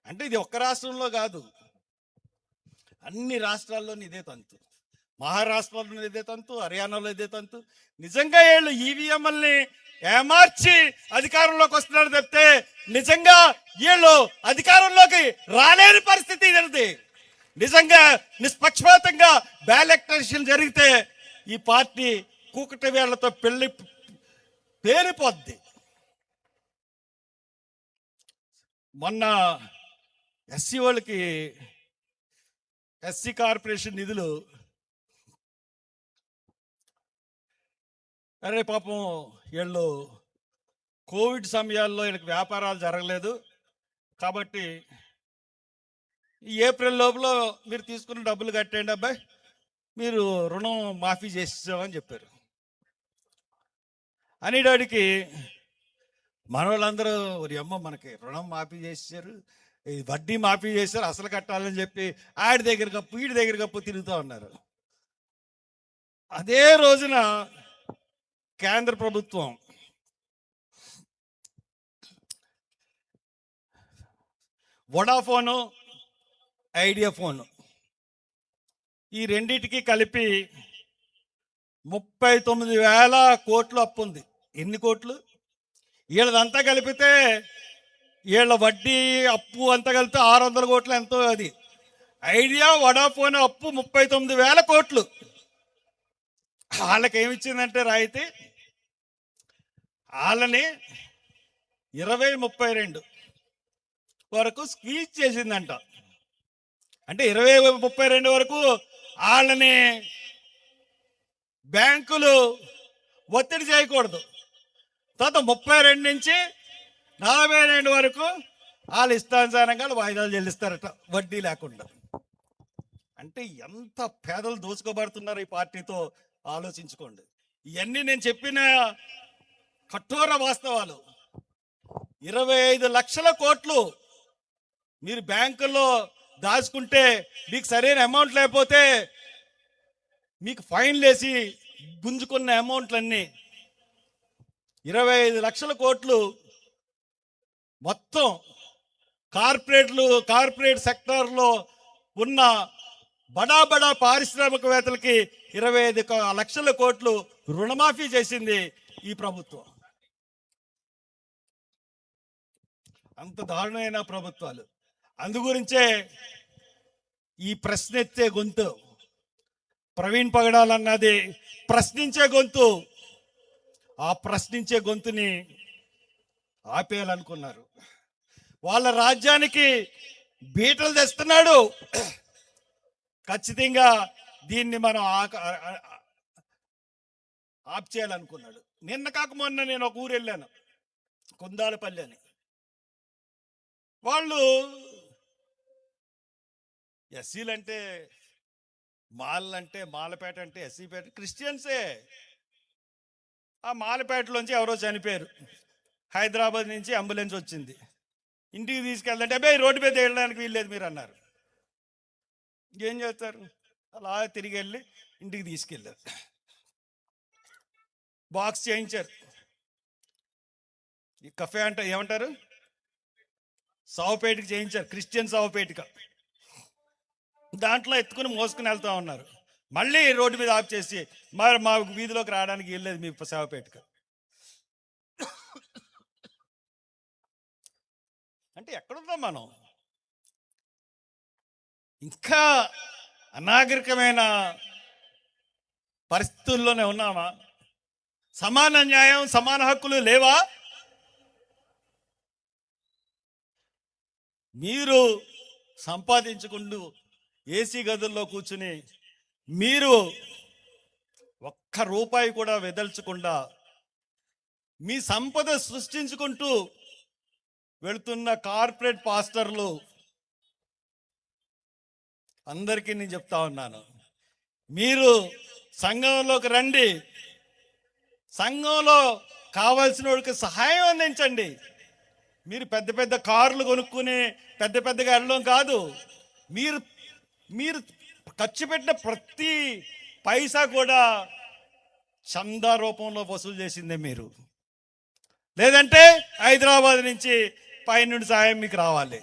అంటే ఇది ఒక్క రాష్ట్రంలో కాదు, అన్ని రాష్ట్రాల్లోనూ ఇదే తంతు. మహారాష్ట్రలో ఇదే తంతు, హర్యానాలో ఇదే తంతు. నిజంగా వీళ్ళు ఈవీఎంఎల్ని ఏమార్చి అధికారంలోకి వస్తున్నారు తప్పితే నిజంగా వీళ్ళు అధికారంలోకి రాలేని పరిస్థితి ఇది. నిజంగా నిష్పక్షపాతంగా బ్యాలెక్టేషన్ జరిగితే ఈ పార్టీ కూకటి వేళ్లతో పేలిపోద్ది. మొన్న ఎస్సీ వాళ్ళకి ఎస్సీ కార్పొరేషన్ నిధులు, అరే పాపం వీళ్ళు కోవిడ్ సమయాల్లో వీళ్ళకి వ్యాపారాలు జరగలేదు కాబట్టి ఈ ఏప్రిల్ లోపల మీరు తీసుకున్న డబ్బులు కట్టేయండి అబ్బాయి, మీరు రుణం మాఫీ చేసేసామని చెప్పారు. అనేటాడికి మనోళ్ళందరూ ఒక అమ్మ మనకి రుణం మాఫీ చేశారు, వడ్డీ మాఫీ చేశారు, అసలు కట్టాలని చెప్పి ఆడి దగ్గర కప్పు వీడి దగ్గర కప్పు తిరుగుతూ ఉన్నారు. అదే రోజున కేంద్ర ప్రభుత్వం వొడాఫోను, ఐడియా ఫోను ఈ రెండిటికి కలిపి 39,000 కోట్లు అప్పు ఉంది. ఎన్ని కోట్లు? వీళ్ళదంతా కలిపితే వీళ్ళ వడ్డీ అప్పు అంతా కలిపితే 600 కోట్లు ఎంతో. అది ఐడియా వడాఫోన్ అప్పు 39,000 కోట్లు. వాళ్ళకి ఏమిచ్చిందంటే రాయితీ, వాళ్ళని 2032 వరకు స్క్వీజ్ చేసిందంట. అంటే 2032 వరకు వాళ్ళని బ్యాంకులు ఒత్తిడి చేయకూడదు. తర్వాత 32 నుంచి 42 వరకు వాళ్ళు ఇష్టానుసారంగా వాయిదాలు చెల్లిస్తారట, వడ్డీ లేకుండా. అంటే ఎంత పేదలు దోచుకోబడుతున్నారు ఈ పార్టీతో ఆలోచించుకోండి. ఇవన్నీ నేను చెప్పిన కఠోర వాస్తవాలు. 25 లక్షల కోట్లు మీరు బ్యాంకుల్లో దాచుకుంటే మీకు సరైన అమౌంట్ లేకపోతే మీకు ఫైన్లు వేసి గుంజుకున్న అమౌంట్లన్నీ 25 లక్షల కోట్లు మొత్తం కార్పొరేట్ సెక్టార్లో ఉన్న బడా పారిశ్రామికవేత్తలకి 25 లక్షల కోట్లు రుణమాఫీ చేసింది ఈ ప్రభుత్వం. అంత దారుణమైన ప్రభుత్వాలు. అందుగురించే ఈ ప్రశ్నెత్తే గొంతు, ప్రవీణ్ పగడాలన్నది ప్రశ్నించే గొంతు. ఆ ప్రశ్నించే గొంతుని ఆపేయాలనుకున్నారు. వాళ్ళ రాజ్యానికి బీటలు తెస్తున్నాడు. ఖచ్చితంగా దీన్ని మనం ఆప్ చేయాలనుకున్నాడు. నిన్న కాక మొన్న నేను ఒక ఊరు వెళ్ళాను, కుందాలపల్లి అని. వాళ్ళు ఎస్సీలంటే మాలపేట అంటే ఎస్సీపేట క్రిస్టియన్సే. ఆ మాలపేటలోంచి ఎవరో చనిపోయారు. హైదరాబాద్ నుంచి అంబులెన్స్ వచ్చింది. ఇంటికి తీసుకెళ్తుంటే అబ్బాయి రోడ్డు మీద వెళ్ళడానికి వీల్లేదు మీరు అన్నారు. ఏం చేస్తారు? అలా తిరిగి వెళ్ళి ఇంటికి తీసుకెళ్ళారు. బాక్స్ చేయించారు. ఈ కఫే అంటే ఏమంటారు, సావుపేటకి చేయించారు, క్రిస్టియన్ సావుపేటగా. దాంట్లో ఎత్తుకుని మోసుకుని వెళ్తా ఉన్నారు. మళ్ళీ రోడ్డు మీద ఆఫ్ చేసి మరి మా వీధిలోకి రావడానికి వెళ్ళలేదు మీ సావుపేటగా. అంటే ఎక్కడుందాం మనం? ఇంకా అనాగరికమైన పరిస్థితుల్లోనే ఉన్నామా? సమాన న్యాయం, సమాన హక్కులు లేవా? మీరు సంపాదించుకుంటూ ఏసీ గదుల్లో కూర్చుని మీరు ఒక్క రూపాయి కూడా వెదల్చకుండా మీ సంపద సృష్టించుకుంటూ వెళుతున్న కార్పొరేట్ పాస్టర్లు అందరికీ నేను చెప్తా ఉన్నాను, మీరు సంఘంలోకి రండి. సంఘంలో కావాల్సిన వాడికి సహాయం అందించండి. మీరు పెద్ద కార్లు కొనుక్కుని పెద్దగా వెళ్ళడం కాదు. మీరు ఖర్చు పెట్టిన ప్రతి పైసా కూడా చందా రూపంలో వసూలు చేసిందే మీరు. లేదంటే హైదరాబాద్ నుంచి పైనుండి సహాయం మీకు రావాలి.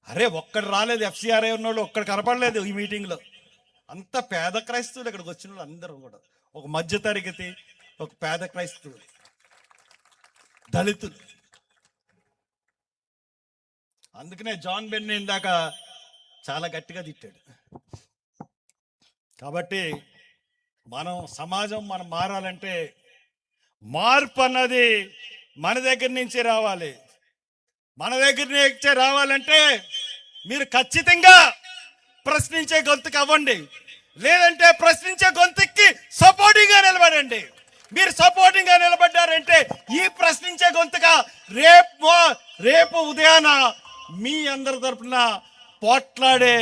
అరే ఒక్కడు రాలేదు, ఎఫ్సిఆర్ఐ ఉన్నోళ్ళు ఒక్కడు కనపడలేదు ఈ మీటింగ్లో. అంత పేద క్రైస్తవులు ఇక్కడికి వచ్చిన వాళ్ళు అందరూ కూడా ఒక మధ్యతరగతి, ఒక పేద క్రైస్తవులు, దళితులు. అందుకనే జాన్ బెన్నీ ఇందాక చాలా గట్టిగా తిట్టాడు. కాబట్టి సమాజం మనం మారాలంటే మార్పు అన్నది మన దగ్గర నుంచి రావాలి. మన దగ్గర నుంచి రావాలంటే మీరు ఖచ్చితంగా ప్రశ్నించే గొంతుకు అవ్వండి. లేదంటే ప్రశ్నించే గొంతుకి సపోర్టింగ్ గా నిలబడండి. మీరు సపోర్టింగ్ గా నిలబడ్డారంటే ఈ ప్రశ్నించే గొంతుగా రేపు ఉదయాన మీ అందరి తరపున పోట్లాడే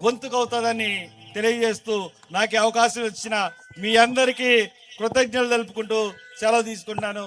గొంతుకు అవుతుందని తెలియజేస్తూ నాకు అవకాశం ఇచ్చిన మీ అందరికీ కృతజ్ఞతలు తెలుపుకుంటూ సెలవు తీసుకుంటున్నాను.